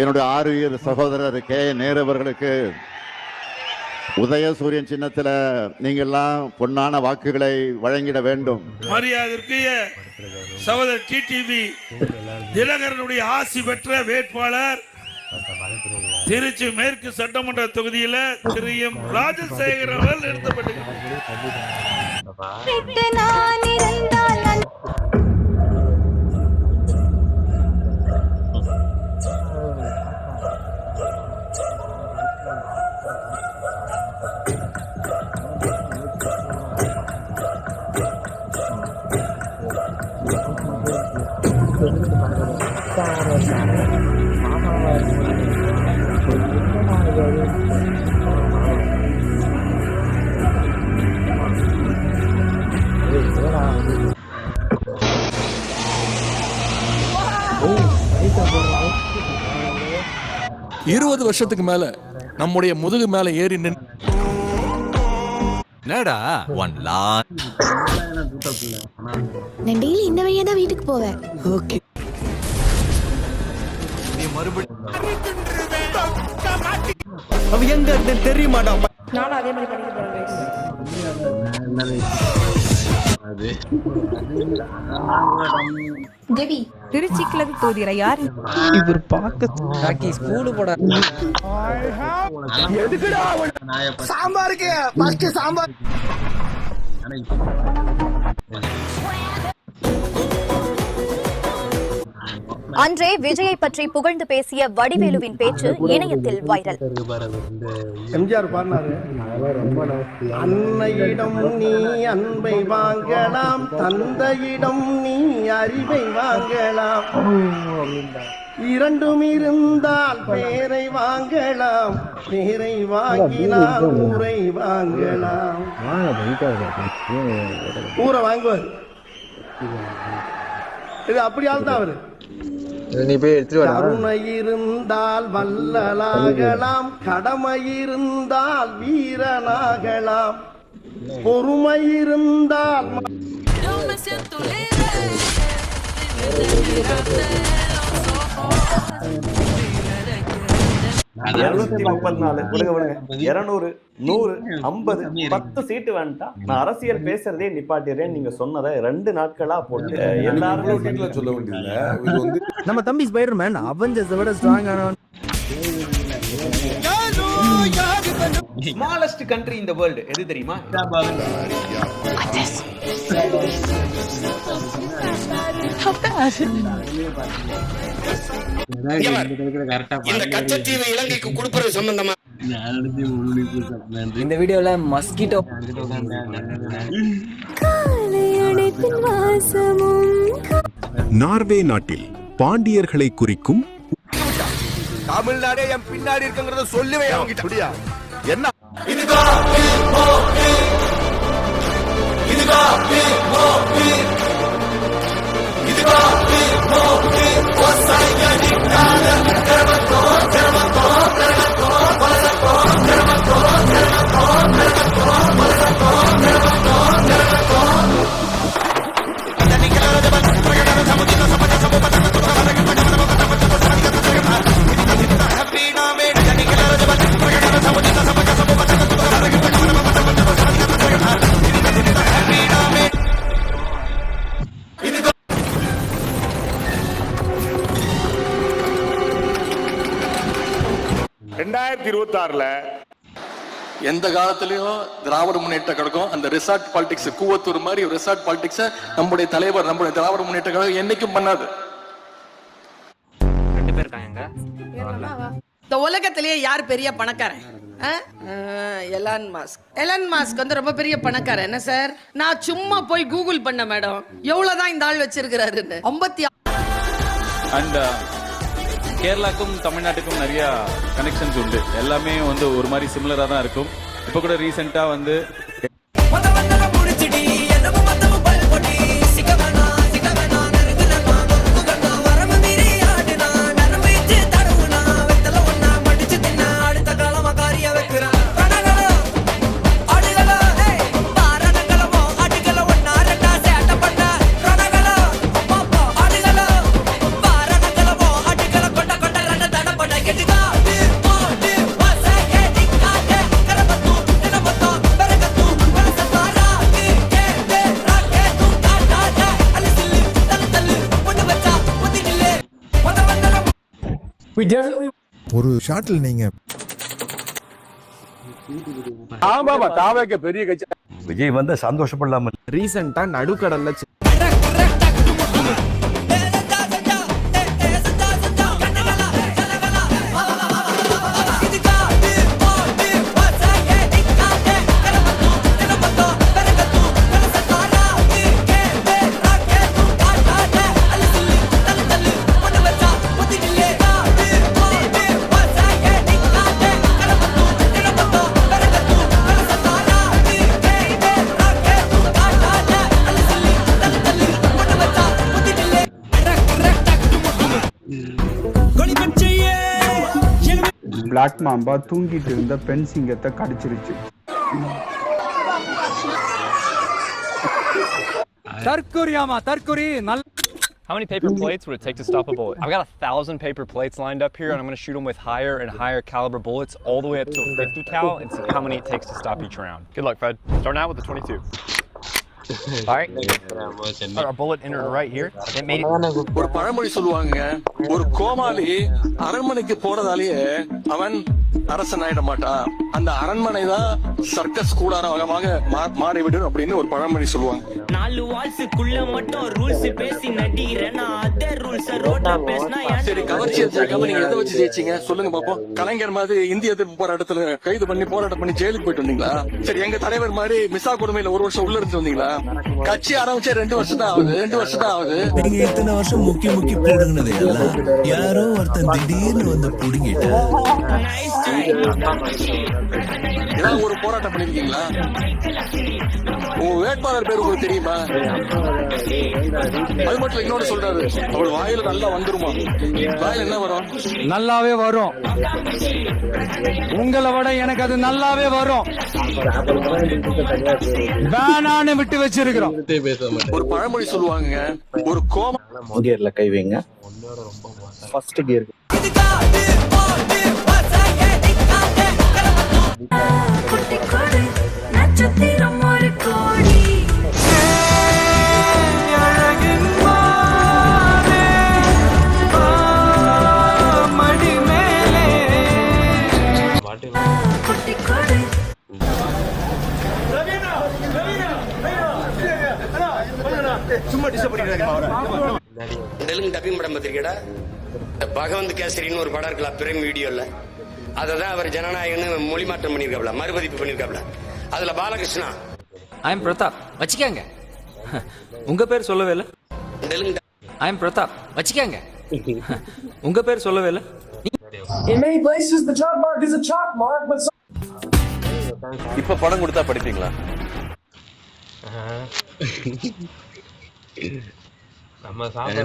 என்னுடைய ஆறுயிர் சகோதரர் கே நேரு அவர்களுக்கு உதயசூரியன் சின்னத்தில் நீங்கள்லாம் பொன்னான வாக்குகளை வழங்கிட வேண்டும். மரியாதைக்குரிய சகோதரர் டிடிவி தினகரனுடைய ஆசி பெற்ற வேட்பாளர் திருச்சி மேற்கு சட்டமன்ற தொகுதியில் திரு எம் ராஜசேகர் அவர்கள் நிறுத்தப்பட்டிருக்கிறார். 20 வருஷத்துக்கு மேல நம்முடைய முதுகு மேல ஏறி என்னடா 1 லாக் நான் டெய்லி இந்த வழியா தான் வீட்டுக்கு போவேன். ஓகே நீ மறுபடியும் அவ எங்க இருந்து தெரியுமாடா? நானும் அதே மாதிரி படிக்க போறேன் गाइस. தேவி திருச்சிக்குல தோதிர யார் இவர் பாக்க காக்கி ஸ்கூல் போட எதுக்குடா சாம்பாருக்கு ஃபர்ஸ்ட் சாம்பார் அன்றே விஜயை பற்றி புகழ்ந்து பேசிய வடிவேலுவின் பேச்சு இணையத்தில் வைரல். எம்ஜிஆர் பாடினாரு, அன்னையிடம் நீ அன்பை வாங்கலாம், தந்தையிடம் நீ அறிவை வாங்கலாம், இரண்டும் இருந்தால் பேரை வாங்கலாம், பேரை வாங்கினால் ஊரை வாங்கலாம். ஊரை வாங்குவார். இது அப்படியால் தான் அவரு. கருணை இருந்தால் வல்லலாகலாம், கடமை இருந்தால் வீரனாகலாம், பொறுமை இருந்தால் சீட்டு வேண்டாம், நான் அரசியல் பேசுறதே நிப்பாட்டிடுறேன். நீங்க சொன்னதை 2 நாட்களா போட்டு எல்லாரும் சொல்ல வேண்டியது. நம்ம தம்பி ஸ்பைடர்மேன் அவெஞ்சர்ஸை விட ஸ்ட்ராங் ஆனவன். Smallest country in the world எது தெரியுமா? இந்த கச்சத்தீவு இலங்கைக்கு கொடுப்பது சம்பந்தமா இந்த வீடியோல மஸ்கிட்டோ நார்வே நாட்டில் பாண்டியர்களை குறிக்கும் தமிழ்நாடே என் பின்னாடி இருக்குங்கிறத சொல்லுவே அவங்கிட்ட. என்ன எந்த காலத்திலயும் திராவிட முன்னேற்ற கழகம் அந்த ரிசார்ட் பாலிடிக்ஸ் கூவத்தூர் மாதிரி ரிசார்ட் பாலிடிக்ஸ் நம்முடைய தலைவர் நம்முடைய திராவிட முன்னேற்ற கழகம் என்னைக்கும் பண்ணாது. 2 பேர் இருக்காங்க. இந்த உலகத்திலேயே யார் பெரிய பணக்காரன்? எலான் மாஸ்க் வந்து ரொம்ப பெரிய பணக்காரன். என்ன சார், நான் சும்மா போய் கூகுள் பண்ண மேடம், எவ்வளவுதான் இந்த ஆள் வச்சிருக்கிறாருன்னு. 56. அண்ட் கேரளாக்கும் தமிழ்நாட்டுக்கும் நிறைய கனெக்ஷன்ஸ் உண்டு. எல்லாமே வந்து ஒரு மாதிரி சிமிலரா தான் இருக்கும். இப்போ கூட ரீசெண்டா வந்து ஒரு ஷாட்டில் நீங்க விஜய் வந்து சந்தோஷப்படலாம ரீசெண்டா நடுக்கடல்ல பிளாக் மாம்பா தூங்கிட்டு இருந்த பெண் சிங்கத்தை கடிச்சிருச்சு. தற்கொரியாமா தற்கொரி நல்ல How many paper plates would it take to stop a bullet? I've got 1,000 paper plates lined up here, and I'm going to shoot them with higher and higher caliber bullets all the way up to a 50 cal and see how many it takes to stop each round. Good luck, Fred. Starting out with the 22. All right. Our bullet entered right here. It made it. ஒரு பழமொழி சொல்லுவாங்க, ஒரு கோமாளி அரண்மனைக்கு போறதாலேயே அவன் அரசன் ஆயிட மாட்டான், அந்த அரண்மனை தான் சர்க்கஸ் கூடாரமாக மாறிவிடும் அப்படின்னு ஒரு பழமொழி சொல்லுவாங்க. 4 வால்ஸுக்குள்ள மட்டும் ரூல்ஸ் பேசி நடிக்கிறேன், அதே ரூல்ஸ் ரோட்ல பேசினா. சரி, கவர்ச்சி எடுத்துக்காம நீங்க எதை வச்சு ஜெயிச்சீங்க சொல்லுங்க பாப்போம். கலைஞர் மாதிரி இந்திய எதிர்ப்பு போராட்டத்துல கைது பண்ணி போராட்டம் பண்ணி ஜெயிலுக்கு போயிட்டு வந்தீங்களா? சரி, எங்க தலைவர் மாதிரி மிசா கொடுமையில 1 வருஷம் உள்ள இருந்து வந்தீங்களா? கட்சி ஆரம்பிச்சே 2 வருஷம் தான் ஆகுது. நீங்க இத்தனை வருஷம் முக்கி புடுங்கினது எல்லாம் யாரோ ஒருத்தன் திடீர்னு வந்து புடுங்கிட்டா. ஏதாவது ஒரு போராட்டம் பண்ணிருக்கீங்களா? உங்க வேட்பாளர் பேர் உங்களுக்கு தெரியுமா? அது மட்டும் இன்னொன்னு சொல்றாரு, அவர் வாயில நல்லா வந்துருமா? வாயில என்ன வரும்? நல்லாவே வரும். உங்களை விட எனக்கு அது நல்லாவே வரும். வேணான்னு விட்டு வச்சிருக்கிறோம். ஒரு பழமொழி சொல்லுவாங்க, ஒரு கோமா கியர்ல கை வைங்க. First gear. சும்மா டிஸ்டர்ப் பண்ணிக்கிறாங்க. தெலுங்கு டப்பிங் படம் பார்த்திருக்கேடா, பகவந்த் கேசரின்னு ஒரு படம் இருக்கலாம் பிரைம் வீடியோல. அதை தான் அவர் ஜனநாயகன்னு மொழி மாற்றம் பண்ணியிருக்காப்ல, மறுபதிப்பு பண்ணியிருக்காப்ல. அதுல பாலகிருஷ்ணா ஐ எம் பிரதாப் வச்சுக்காங்க. உங்க பேர் சொல்லவே இல்ல. தெலுங்கு ஐ எம் பிரதாப் வச்சுக்காங்க. உங்க பேர் சொல்லவே இல்ல. இப்ப படம் கொடுத்தா படிப்பீங்களா? நம்ம சாப்பிட